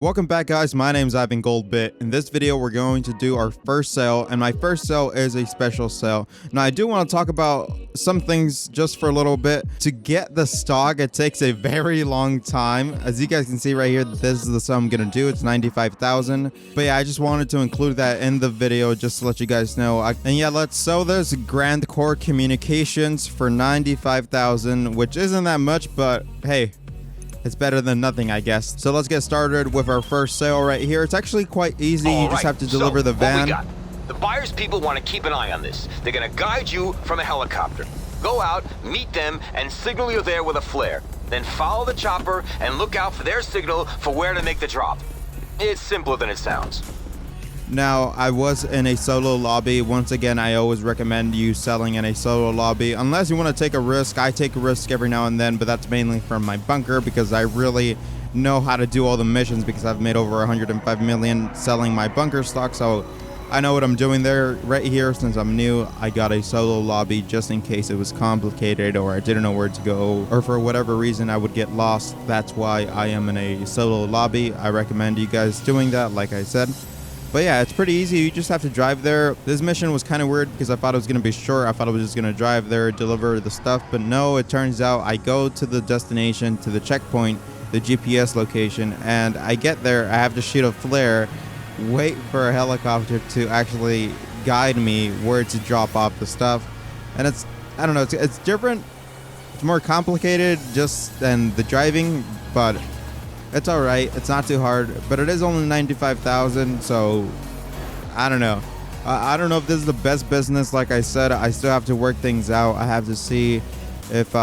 Welcome back, guys. My name is Ivan Goldbit. In this video, we're going to do our first sale, and my first sale is a special sale. Now, I do want to talk about some things just for a little bit. To get the stock, it takes a very long time. As you guys can see right here, this is the sum I'm going to do. It's 95,000. But yeah, I just wanted to include that in the video just to let you guys know. And yeah, let's sell this Grandgor communications for 95,000, which isn't that much, but hey, it's better than nothing, I guess. So let's get started with our first sale right here. It's actually quite easy. You just have to deliver the van. What we got? The buyer's people want to keep an eye on this. They're going to guide you from a helicopter. Go out, meet them, and signal you're there with a flare. Then follow the chopper and look out for their signal for where to make the drop. It's simpler than it sounds. Now, I was in a solo lobby. Once again, I always recommend you selling in a solo lobby. Unless you want to take a risk. I take a risk every now and then, but that's mainly from my bunker because I really know how to do all the missions because I've made over 105 million selling my bunker stock. So I know what I'm doing there. Right here, since I'm new, I got a solo lobby just in case it was complicated or I didn't know where to go or for whatever reason I would get lost. That's why I am in a solo lobby. I recommend you guys doing that, like I said. But yeah, it's pretty easy. You just have to drive there. This mission was kind of weird because I thought it was going to be short. I thought I was just going to drive there, deliver the stuff. But no, it turns out I go to the destination, to the checkpoint, the GPS location, and I get there. I have to shoot a flare, wait for a helicopter to actually guide me where to drop off the stuff. And it's, I don't know, it's different. It's more complicated just than the driving, but it's all right. It's not too hard, but it is only 95,000. So I don't know. I don't know if this is the best business. Like I said, I still have to work things out. I have to see if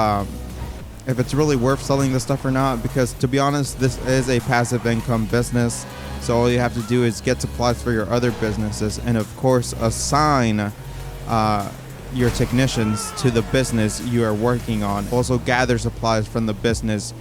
it's really worth selling this stuff or not, because to be honest, this is a passive income business. So all you have to do is get supplies for your other businesses, and of course assign your technicians to the business you are working on. Also gather supplies from the business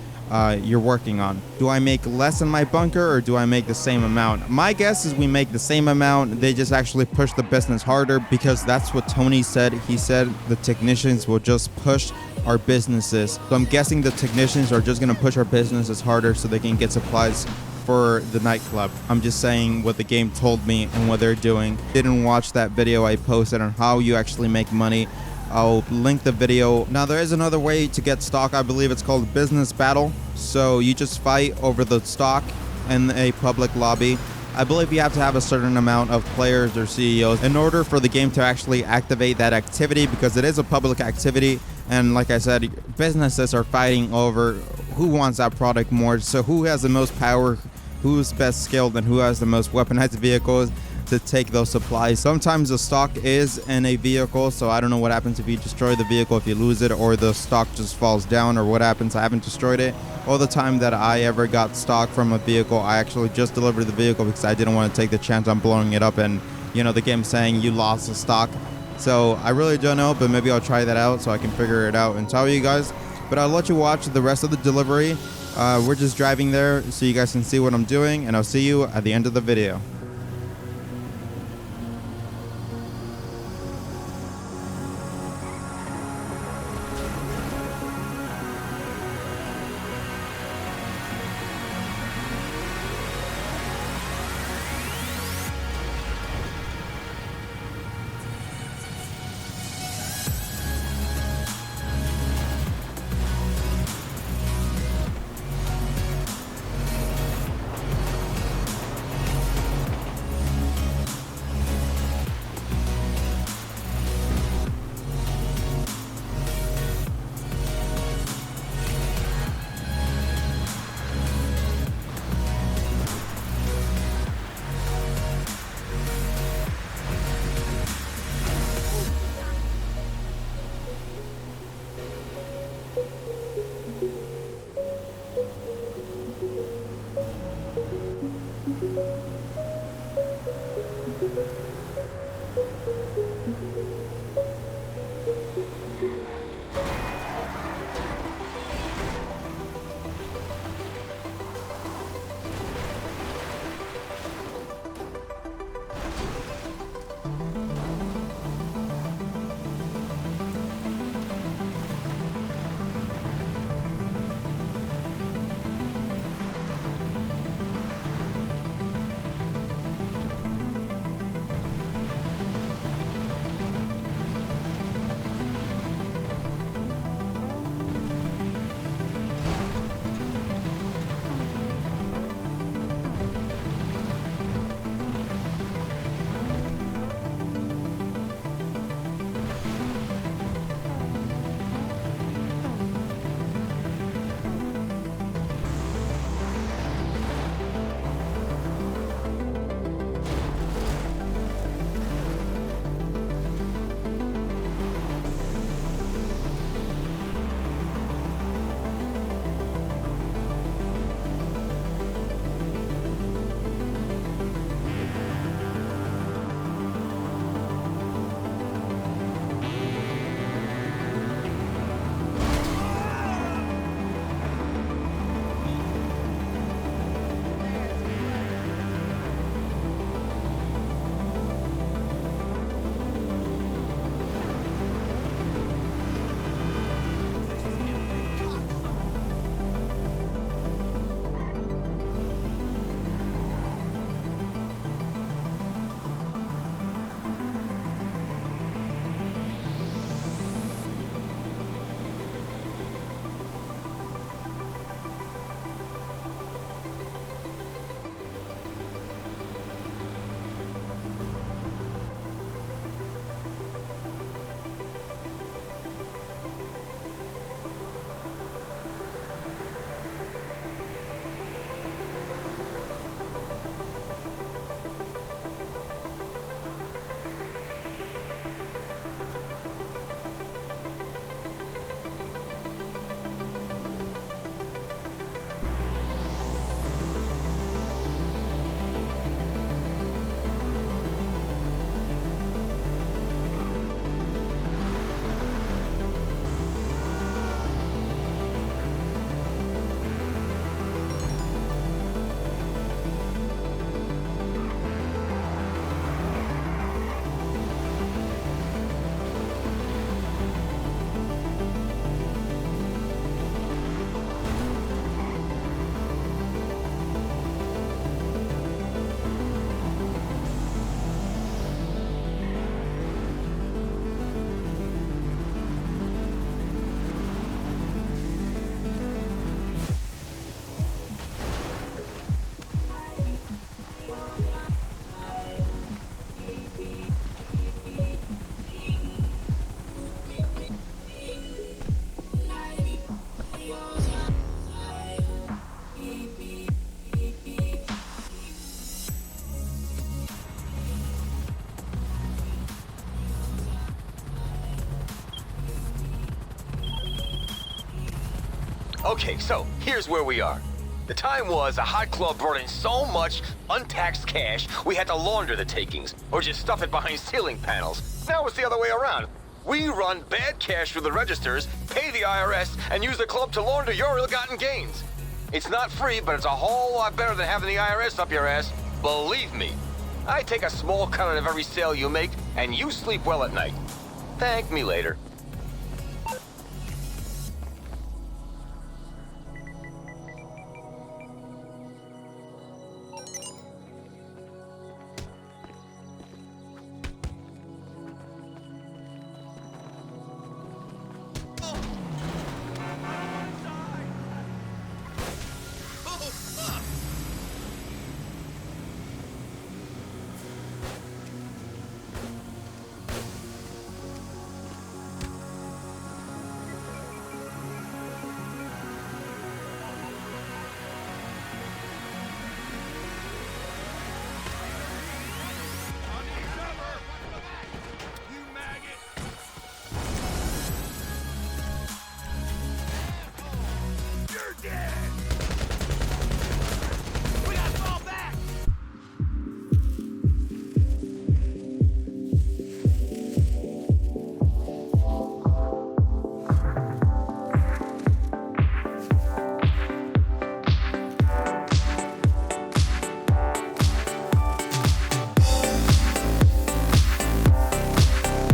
you're working on. Do I make less in my bunker or do I make the same amount? My guess is we make the same amount. They just actually push the business harder because that's what Tony said. He said the technicians will just push our businesses. So I'm guessing the technicians are just going to push our businesses harder so they can get supplies for the nightclub. I'm just saying what the game told me and what they're doing. Didn't watch that video I posted on how you actually make money. I'll link the video. Now, there is another way to get stock. I believe it's called business battle. So you just fight over the stock in a public lobby. I believe you have to have a certain amount of players or CEOs in order for the game to actually activate that activity, because it is a public activity. And like I said, businesses are fighting over who wants that product more. So who has the most power, who's best skilled, and who has the most weaponized vehicles to take those supplies. Sometimes the stock is in a vehicle, so I don't know what happens if you destroy the vehicle, if you lose it, or the stock just falls down, or what happens. I haven't destroyed it. All the time that I ever got stock from a vehicle, I actually just delivered the vehicle because I didn't want to take the chance on blowing it up and, you know, the game saying you lost the stock. So I really don't know, but maybe I'll try that out so I can figure it out and tell you guys. But I'll let you watch the rest of the delivery. We're just driving there so you guys can see what I'm doing, and I'll see you at the end of the video. Okay, so here's where we are. The time was a hot club brought in so much untaxed cash, we had to launder the takings, or just stuff it behind ceiling panels. Now it's the other way around. We run bad cash through the registers, pay the IRS, and use the club to launder your ill-gotten gains. It's not free, but it's a whole lot better than having the IRS up your ass. Believe me. I take a small cut out of every sale you make, and you sleep well at night. Thank me later.